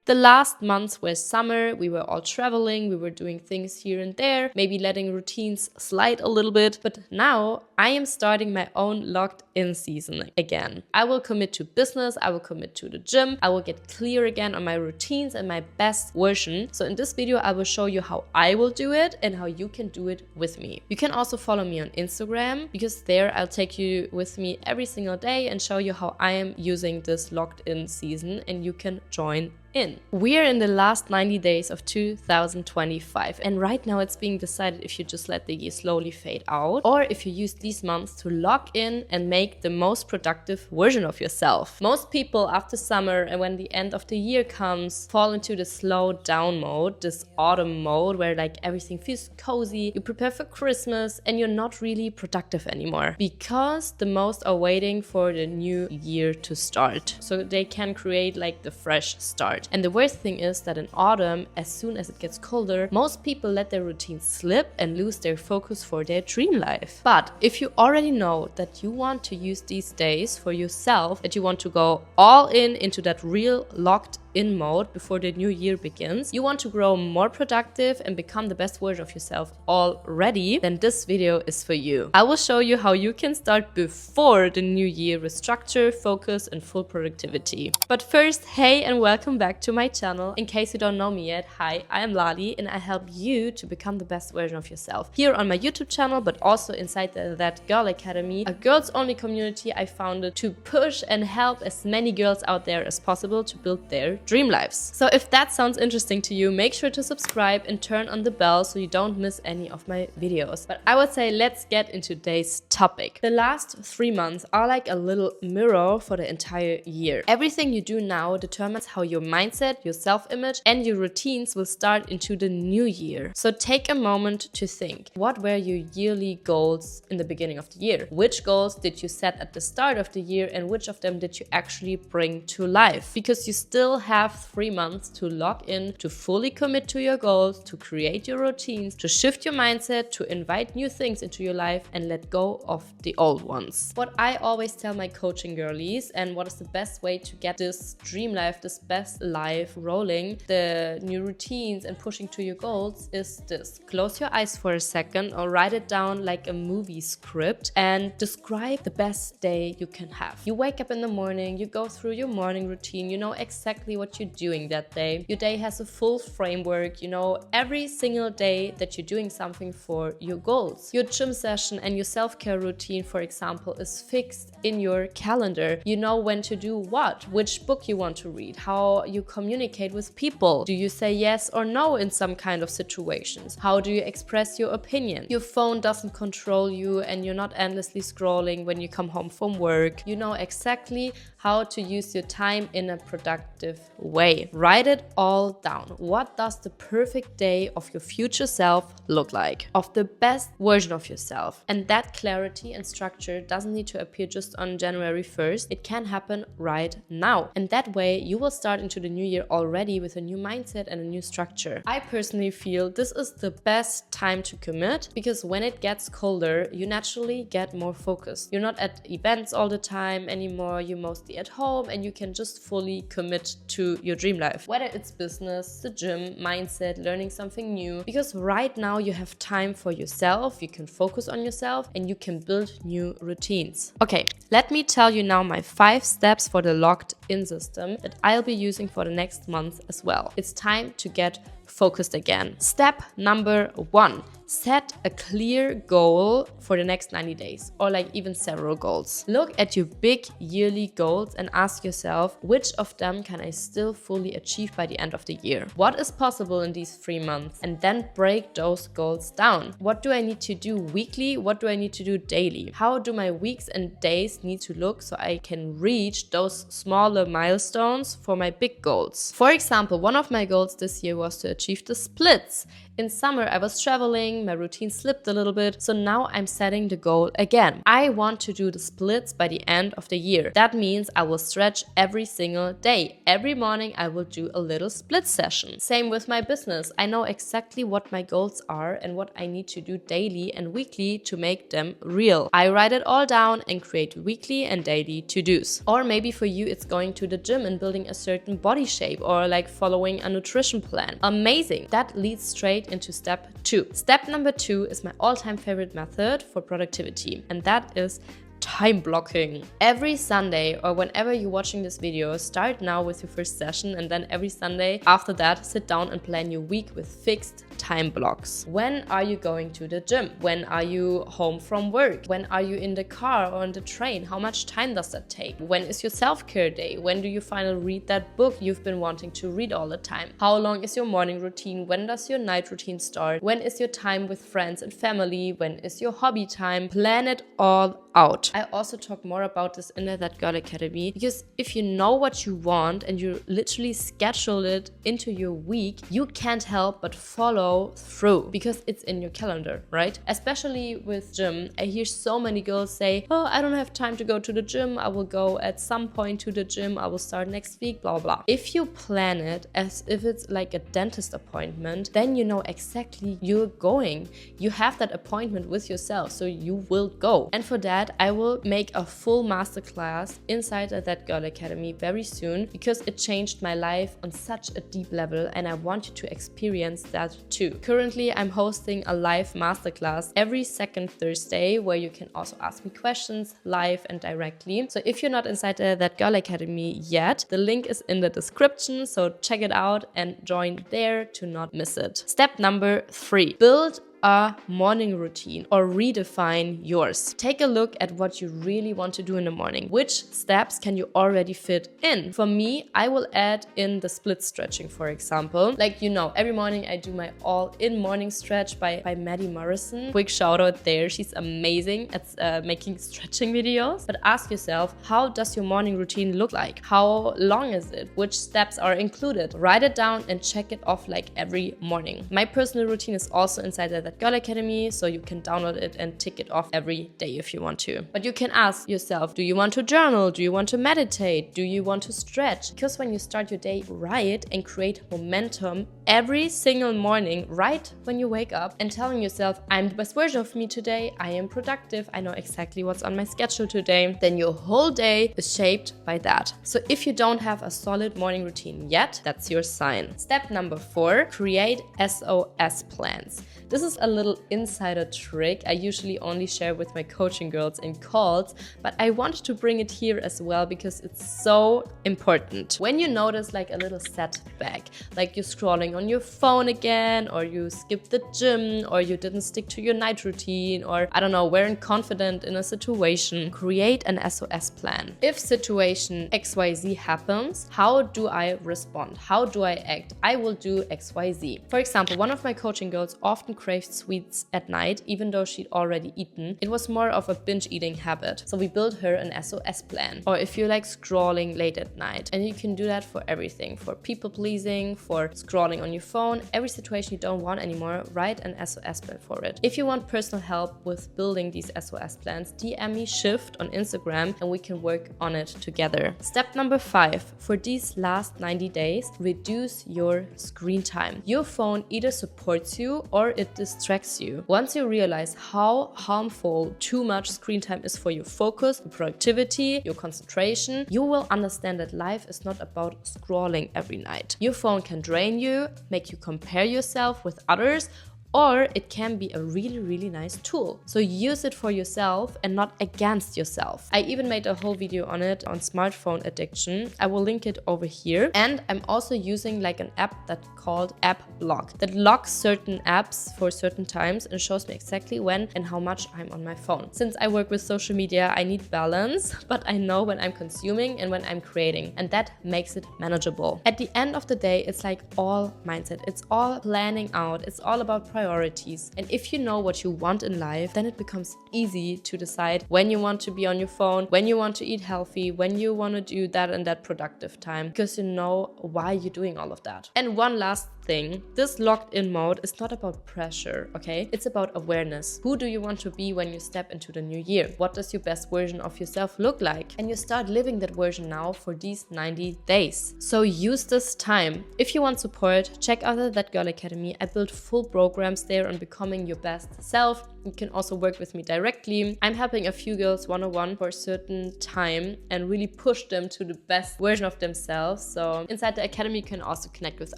The last months were summer, we were all traveling, we were doing things here and there, maybe letting routines slide a little bit. But now I am starting my own locked-in season again. I will commit to business, I will commit to the gym, I will get clear again on my routines and my best version. So in this video, I will show you how I will do it and how you can do it with me. You can also follow me on Instagram, because there I'll take you with me every single day and show you how I am using this locked-in season, and you can join in. We are in the last 90 days of 2025, and right now it's being decided if you just let the year slowly fade out or if you use these months to lock in and make the most productive version of yourself. Most people after summer and when the end of the year comes fall into the slow down mode, this autumn mode where like everything feels cozy, you prepare for Christmas and you're not really productive anymore because the most are waiting for the new year to start so they can create like the fresh start. And the worst thing is that in autumn, as soon as it gets colder, most people let their routines slip and lose their focus for their dream life. But if you already know that you want to use these days for yourself, that you want to go all in into that real locked in mode before the new year begins, you want to grow more productive and become the best version of yourself already, then this video is for you. I will show you how you can start before the new year with structure, focus, and full productivity. But first, hey and welcome back to my channel. In case you don't know me yet, hi, I am Lali and I help you to become the best version of yourself here on my YouTube channel, but also inside the ThatGirlAcademy, a girls only community I founded to push and help as many girls out there as possible to build their dream lives. So if that sounds interesting to you, make sure to subscribe and turn on the bell so you don't miss any of my videos. But I would say let's get into today's topic. The last 3 months are like a little mirror for the entire year. Everything you do now determines how your mindset, your self-image, and your routines will start into the new year. So take a moment to think, what were your yearly goals in the beginning of the year? Which goals did you set at the start of the year and which of them did you actually bring to life? Because you still have 3 months to lock in, to fully commit to your goals, to create your routines, to shift your mindset, to invite new things into your life and let go of the old ones. What I always tell my coaching girlies and what is the best way to get this dream life, this best life rolling, the new routines and pushing to your goals is this. Close your eyes for a second or write it down like a movie script and describe the best day you can have. You wake up in the morning, you go through your morning routine, you know exactly what you're doing that day. Your day has a full framework, you know every single day that you're doing something for your goals. Your gym session and your self-care routine, for example, is fixed in your calendar. You know when to do what, which book you want to read, how you communicate with people. Do you say yes or no in some kind of situations? How do you express your opinion? Your phone doesn't control you and you're not endlessly scrolling when you come home from work. You know exactly how to use your time in a productive way. Write it all down. What does the perfect day of your future self look like? Of the best version of yourself. And that clarity and structure doesn't need to appear just on January 1st. It can happen right now. And that way you will start into the new year already with a new mindset and a new structure. I personally feel this is the best time to commit because when it gets colder, you naturally get more focused. You're not at events all the time anymore. You're mostly at home and you can just fully commit to your dream life. Whether it's business, the gym, mindset, learning something new. Because right now you have time for yourself, you can focus on yourself and you can build new routines. Okay, let me tell you now my 5 steps for the locked-in system that I'll be using for the next month as well. It's time to get focused again. Step number 1. Set a clear goal for the next 90 days or like even several goals. Look at your big yearly goals and ask yourself, which of them can I still fully achieve by the end of the year? What is possible in these 3 months? And then break those goals down. What do I need to do weekly? What do I need to do daily? How do my weeks and days need to look so I can reach those smaller milestones for my big goals? For example, one of my goals this year was to achieve the splits In summer, I was traveling, my routine slipped a little bit, so now I'm setting the goal again. I want to do the splits by the end of the year. That means I will stretch every single day. Every morning I will do a little split session. Same with my business. I know exactly what my goals are and what I need to do daily and weekly to make them real. I write it all down and create weekly and daily to-dos. Or maybe for you it's going to the gym and building a certain body shape, or like following a nutrition plan. Amazing. That leads straight into step 2. Step number 2 is my all-time favorite method for productivity, and that is time blocking. Every Sunday, or whenever you're watching this video, start now with your first session, and then every Sunday after that, sit down and plan your week with fixed time blocks. When are you going to the gym? When are you home from work? When are you in the car or on the train? How much time does that take? When is your self-care day? When do you finally read that book you've been wanting to read all the time? How long is your morning routine? When does your night routine start? When is your time with friends and family? When is your hobby time? Plan it all out. I also talk more about this in the That Girl Academy, because if you know what you want and you literally schedule it into your week, you can't help but follow through because it's in your calendar, right? Especially with gym, I hear so many girls say, oh, I don't have time to go to the gym. I will go at some point to the gym. I will start next week, blah, blah. If you plan it as if it's like a dentist appointment, then you know exactly you're going. You have that appointment with yourself, so you will go. And for that, I will make a full masterclass inside the That Girl Academy very soon, because it changed my life on such a deep level and I want you to experience that too. Currently, I'm hosting a live masterclass every second Thursday where you can also ask me questions live and directly. So if you're not inside the That Girl Academy yet, the link is in the description, so check it out and join there to not miss it. Step number 3, build a morning routine or redefine yours. Take a look at what you really want to do in the morning. Which steps can you already fit in? For me, I will add in the split stretching, for example. Like, you know, every morning I do my all-in morning stretch by Maddie Morrison. Quick shout out there. She's amazing at making stretching videos. But ask yourself, how does your morning routine look like? How long is it? Which steps are included? Write it down and check it off like every morning. My personal routine is also inside the That Girl Academy, so you can download it and tick it off every day if you want to. But you can ask yourself, do you want to journal? Do you want to meditate? Do you want to stretch? Because when you start your day right and create momentum every single morning, right when you wake up, and telling yourself, I'm the best version of me today, I am productive, I know exactly what's on my schedule today, then your whole day is shaped by that. So if you don't have a solid morning routine yet, that's your sign. Step number 4, create SOS plans. This is a little insider trick I usually only share with my coaching girls in calls, but I wanted to bring it here as well because it's so important. When you notice like a little setback, like you're scrolling on your phone again, or you skipped the gym, or you didn't stick to your night routine, or I don't know, weren't confident in a situation, create an SOS plan. If situation XYZ happens, how do I respond? How do I act? I will do XYZ. For example, one of my coaching girls often craved sweets at night, even though she'd already eaten. It was more of a binge eating habit. So we built her an SOS plan. Or if you like scrolling late at night, and you can do that for everything, for people pleasing, for scrolling on your phone, every situation you don't want anymore, write an SOS plan for it. If you want personal help with building these SOS plans, DM me Shift on Instagram and we can work on it together. Step number 5, for these last 90 days, reduce your screen time. Your phone either supports you or it distracts you. Once you realize how harmful too much screen time is for your focus, your productivity, your concentration, you will understand that life is not about scrolling every night. Your phone can drain you, make you compare yourself with others, or it can be a really, really nice tool. So use it for yourself and not against yourself. I even made a whole video on it, on smartphone addiction. I will link it over here. And I'm also using like an app that's called App Block that locks certain apps for certain times and shows me exactly when and how much I'm on my phone. Since I work with social media, I need balance, but I know when I'm consuming and when I'm creating, and that makes it manageable. At the end of the day, it's like all mindset. It's all planning out. It's all about priorities. And if you know what you want in life, then it becomes easy to decide when you want to be on your phone, when you want to eat healthy, when you want to do that and that productive time, because you know why you're doing all of that. And one last thing, this locked in mode is not about pressure, okay? It's about awareness. Who do you want to be when you step into the new year? What does your best version of yourself look like? And you start living that version now for these 90 days. So use this time. If you want support, check out the That Girl Academy. I build full programs there on becoming your best self. You can also work with me directly. I'm helping a few girls one-on-one for a certain time and really push them to the best version of themselves. So inside the academy, you can also connect with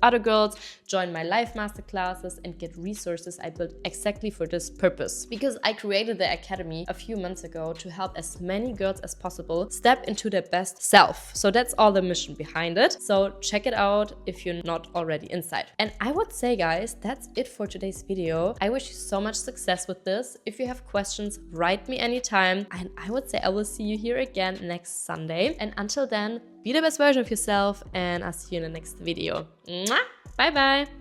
other girls, join my live masterclasses, and get resources I built exactly for this purpose. Because I created the academy a few months ago to help as many girls as possible step into their best self. So that's all the mission behind it. So check it out if you're not already inside. And I would say, guys, that's it for today's video. I wish you so much success with this. If you have questions, write me anytime. And I would say I will see you here again next Sunday. And until then, be the best version of yourself, and I'll see you in the next video. Mwah! Bye bye!